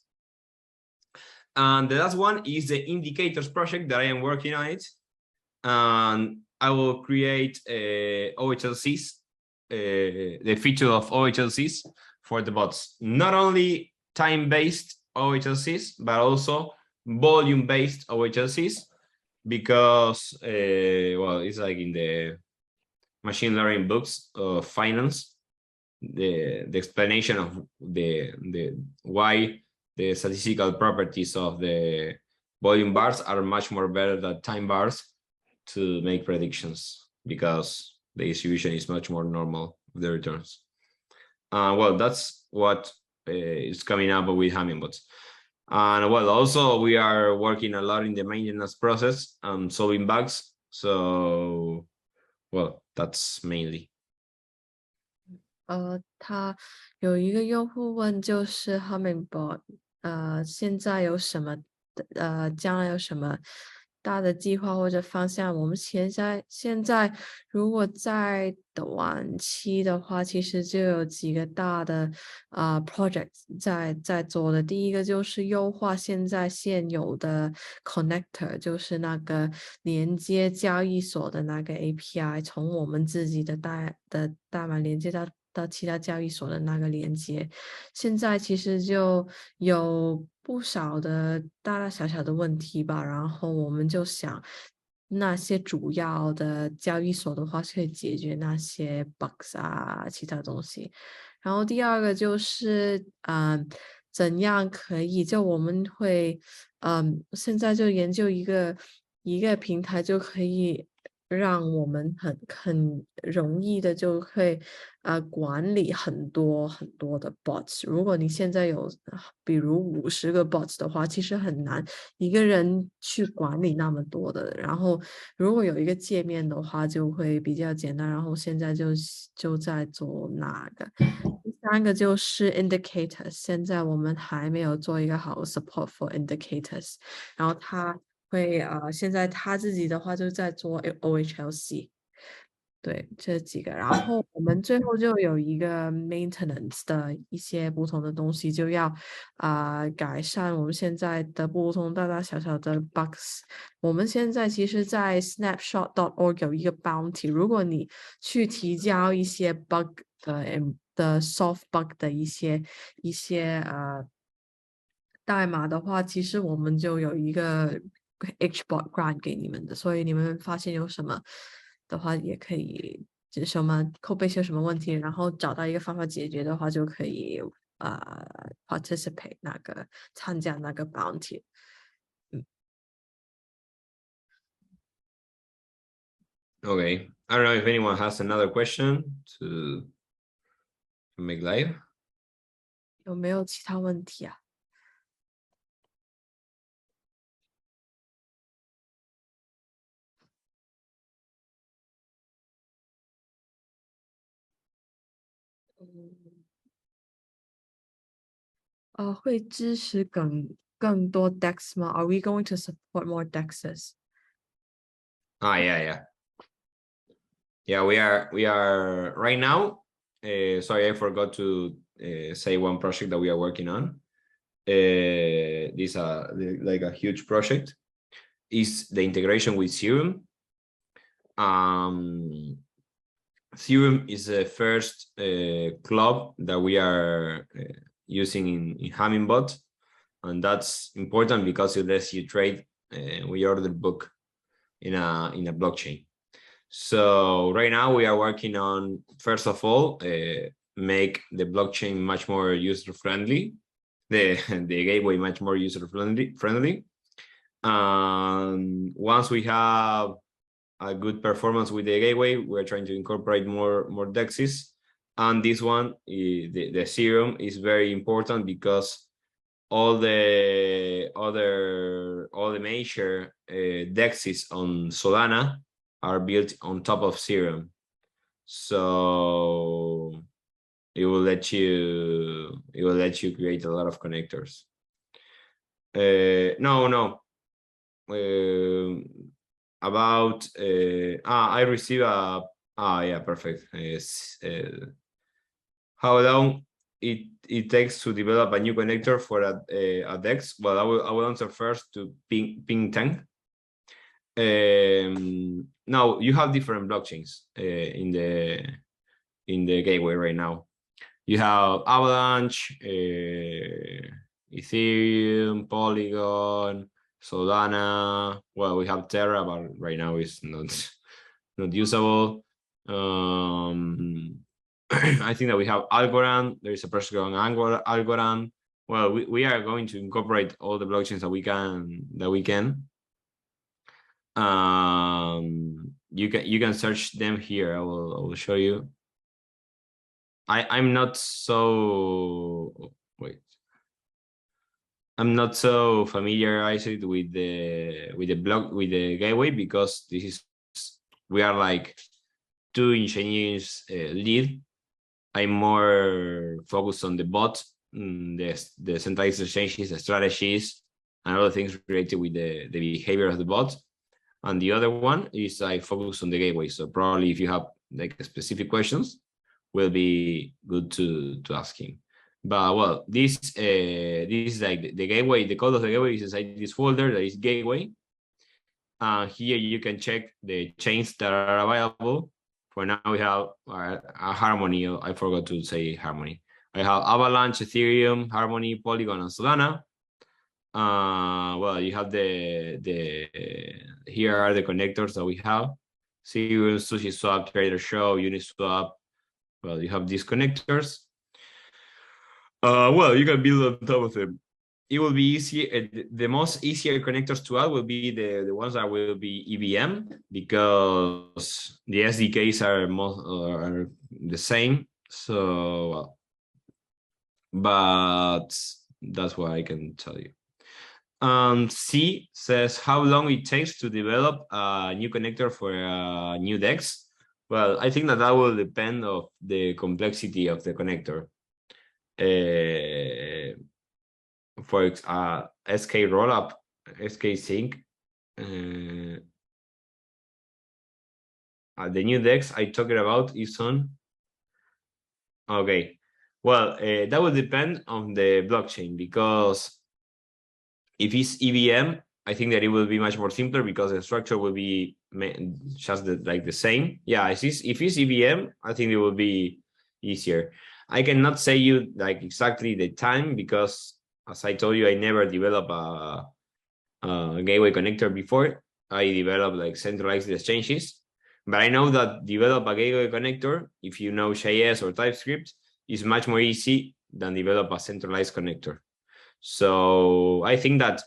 And the last one is the indicators project that I am working on it. And I will create OHLCs, the feature of OHLCs for the bots. Not only time-based OHLCs, but also volume-based OHLCs, because, well, it's like in the machine learning books of finance, the explanation of the why the statistical properties of the volume bars are much more better than time bars to make predictions, because the distribution is much more normal of the returns. Well, that's what is coming up with Hummingbot. And well, also we are working a lot in the maintenance process and solving bugs. So, well, that's mainly. 他有一个用户问，就是 Hummingbot，现在有什么将来有什么大的计划或者方向？我们现在如果在短期的话，其实就有几个大的project 在做的。第一个就是优化现有的 connector，就是那个连接交易所的那个 API，从我们自己的代码连接到其他交易所的那个连接，现在其实就有不少的大大小小的问题吧，然后我们就想那些主要的交易所的话是可以解决那些 bugs 啊，其他东西。然后第二个就是怎样可以就我们会现在就研究一个平台就可以让我们很容易的就会管理很多很多的 bots。如果你现在有比如50个 bots 的话，其实很难一个人去管理那么多的。然后如果有一个界面的话，就会比较简单。然后现在就在做那个。第三个就是 indicators，现在我们还没有做一个好的 support for indicators。然后他会现在他自己的话就在做 OHLC，对，这几个。然后我们最后就有一个 maintenance 的一些不同的东西，就要改善我们现在的不同大大小小的 bugs。我们现在其实在 snapshot.org 有一个 bounty，如果你去提交一些 bug 的 soft bug 的一些代码的话，其实我们就有一个 HBot grant 给你们的，所以你们发现有什么的话，也可以就什么codebase有什么问题，然后找到一个方法解决的话，就可以participate 参加那个 bounty。Okay, I don't know if anyone has another question to make live. 有没有其他问题啊？会支持更多 DEX 吗？ Are we going to support more DEXs? Yeah, we are right now. Sorry, I forgot to say one project that we are working on. This like a huge project is the integration with Serum. Serum is the first club that we are using in Hummingbot, and that's important because it lets you trade with your order book in a blockchain. So right now we are working on, first of all, make the blockchain much more user friendly, the gateway much more user friendly. Once we have a good performance with the gateway, we're trying to incorporate more DEXs. And this one, the Serum, is very important because all the major DEXs on Solana are built on top of Serum, so it will let you create a lot of connectors. About I receive a yeah, perfect. How long it takes to develop a new connector for a DEX? Well, I will answer first to ping tank. Now you have different blockchains in the gateway right now. You have Avalanche, Ethereum, Polygon, Solana. Well, we have Terra, but right now it's not usable. I think that we have Algorand. There is a project on Algorand. Well, we are going to incorporate all the blockchains that we can. You can search them here. I will show you. I'm not so I'm not so familiarized with the gateway because we are like 2 engineers lead. I'm more focused on the bot, the centralized exchanges, the strategies, and other things related with the behavior of the bot. And the other one is I focus on the gateway. So probably if you have like specific questions, will be good to ask him. But well, this is like the gateway. The code of the gateway is inside this folder that is gateway. Here you can check the chains that are available. For now, we have a Harmony. I forgot to say Harmony. I have Avalanche, Ethereum, Harmony, Polygon, and Solana. Well, you have here are the connectors that we have. Serum, SushiSwap, TraderShow, Uniswap. Well, you have these connectors. Well, you can build on top of them. It will be easier. The most easier connectors to add will be the ones that will be EVM, because the SDKs are the same. So, well, but that's what I can tell you. C says how long it takes to develop a new connector for a new DEX. Well, I think that will depend on the complexity of the connector. For SK rollup, SK sync, the new DEX I talked about is on. Okay, well, that will depend on the blockchain, because if it's EVM, I think that it will be much more simpler because the structure will be just like the same. Yeah, if it's EVM, I think it will be easier. I cannot say you like exactly the time, because as I told you, I never developed a gateway connector before. I developed like centralized exchanges, but I know that develop a gateway connector, if you know JS or TypeScript, is much more easy than develop a centralized connector. So I think that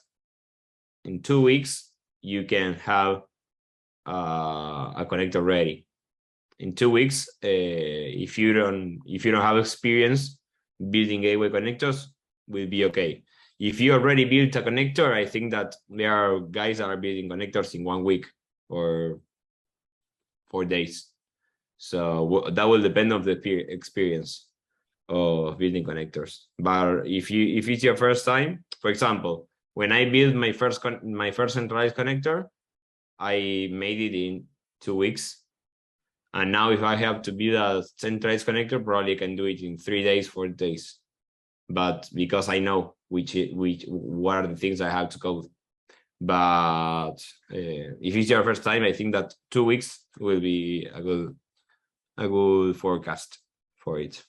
in 2 weeks you can have a connector ready. In 2 weeks, if you don't have experience building gateway connectors, will be okay. If you already built a connector, I think that there are guys that are building connectors in 1 week or 4 days. So that will depend on the experience of building connectors. But if it's your first time, for example, when I built my first centralized connector, I made it in 2 weeks. And now if I have to build a centralized connector, probably I can do it in 3 days, 4 days. But because I know what are the things I have to code. But if it's your first time, I think that 2 weeks will be a good forecast for it.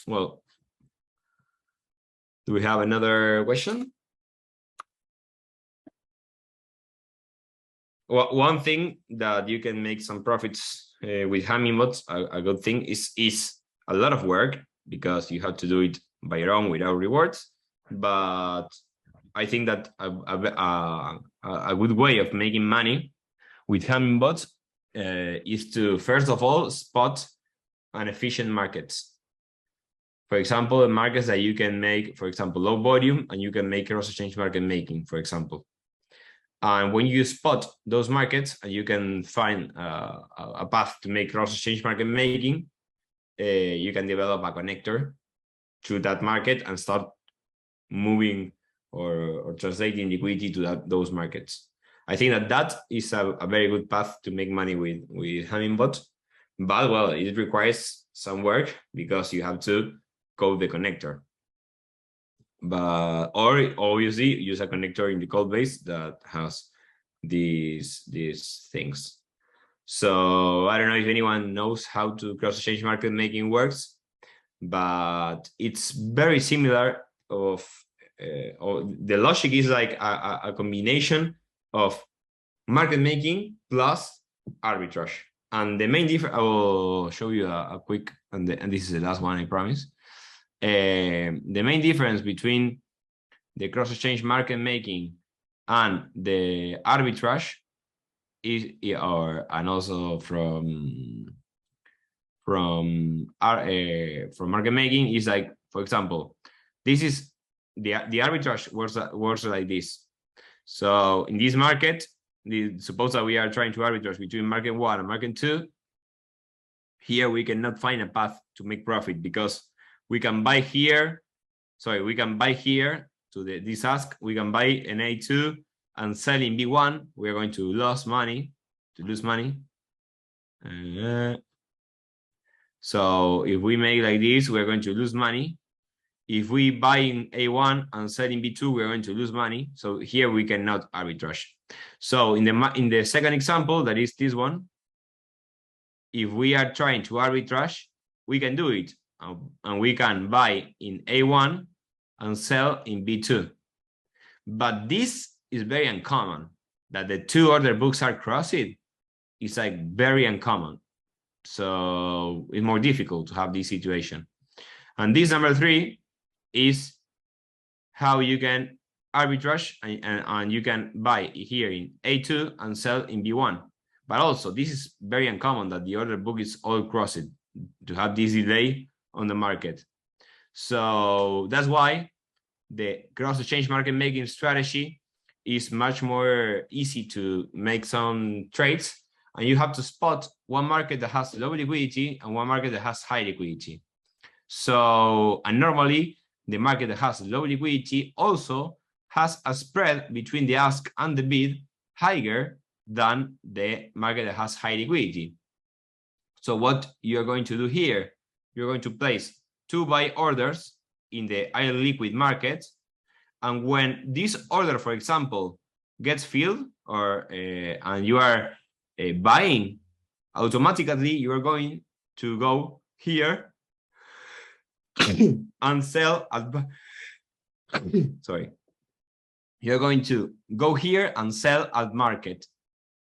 Well, do we have another question? Well, one thing that you can make some profits with Hummingbot, a good thing, is a lot of work, because you have to do it by your own without rewards. But I think that a good way of making money with Hummingbot is to, first of all, spot inefficient markets. For example, markets that you can make, for example, low volume, and you can make cross-exchange market making, for example. And when you spot those markets and you can find a path to make cross-exchange market making, you can develop a connector to that market and start moving or translating liquidity to those markets. I think that is a very good path to make money with Hummingbot. But well, it requires some work, because you have to code the connector. Or obviously use a connector in the code base that has these things. So I don't know if anyone knows how to cross-exchange market making works, but it's very similar. The logic is like a combination of market making plus arbitrage. And the main difference, I will show you a quick, and this is the last one, I promise. The main difference between the cross-exchange market making and the arbitrage and also from market making is like, for example, this is the arbitrage works like this. So in this market, suppose that we are trying to arbitrage between market 1 and market 2. Here we cannot find a path to make profit because we can buy here. Sorry, we can buy here to this ask. We can buy an A2 and sell in B1. We are going to lose money. So if we make like this, we're going to lose money. If we buy in A1 and sell in B2, we're going to lose money. So here we cannot arbitrage. So in the second example, that is this one, if we are trying to arbitrage, we can do it. And we can buy in A1 and sell in B2. But this is very uncommon, that the two order books are crossed. It's like very uncommon. So it's more difficult to have this situation. And this number 3 is how you can arbitrage and you can buy here in A2 and sell in B1. But also this is very uncommon that the order book is all crossed to have this delay on the market. So that's why the cross-exchange market making strategy is much more easy to make some trades, and you have to spot one market that has low liquidity and one market that has high liquidity. So, and normally the market that has low liquidity also has a spread between the ask and the bid higher than the market that has high liquidity. So what you're going to do here, you're going to place 2 buy orders in the highly liquid market, and when this order, for example, gets filled or and you are buying, automatically you are going to go here and sell at sorry, you're going to go here and sell at market.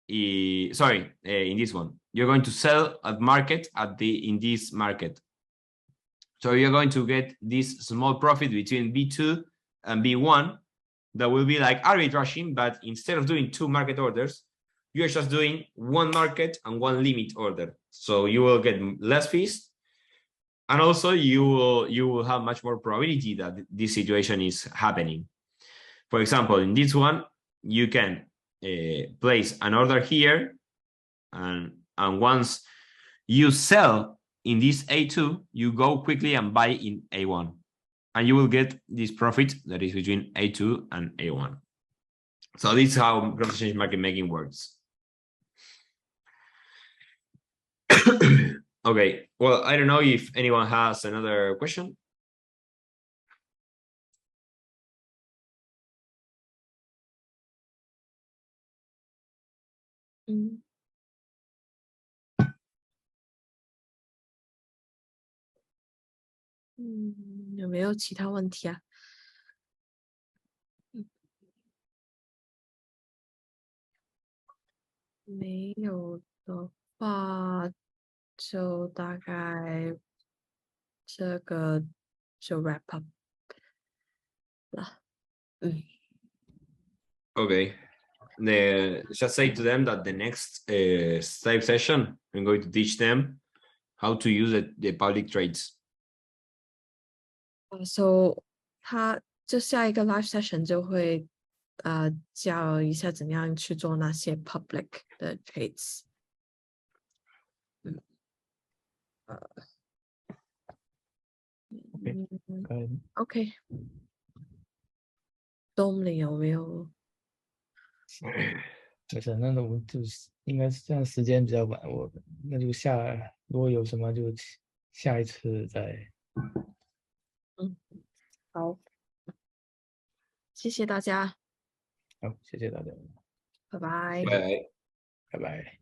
In this one, you're going to sell at market in this market. So you're going to get this small profit between B2 and B1 that will be like arbitraging, but instead of doing 2 market orders, you're just doing 1 market and 1 limit order. So you will get less fees, and also you will have much more probability that this situation is happening. For example, in this one, you can place an order here, and once you sell in this A2, you go quickly and buy in A1, and you will get this profit that is between A2 and A1. So this is how cross-exchange market making works. Okay, well, I don't know if anyone has another question.有没有其他问题啊？没有的话，就大概这个就 wrap up 了。Okay. Just say to them that the next live session, I'm going to teach them how to use the public trades. So 他就下一个 live session 就会教一下怎样去做那些 public 的 trades。OK。Dom 你有没有？没事，那我就是应该是这样，时间比较晚，那就如果有什么就下一次再。好，谢谢大家。好，谢谢大家。拜拜。Bye. Bye bye.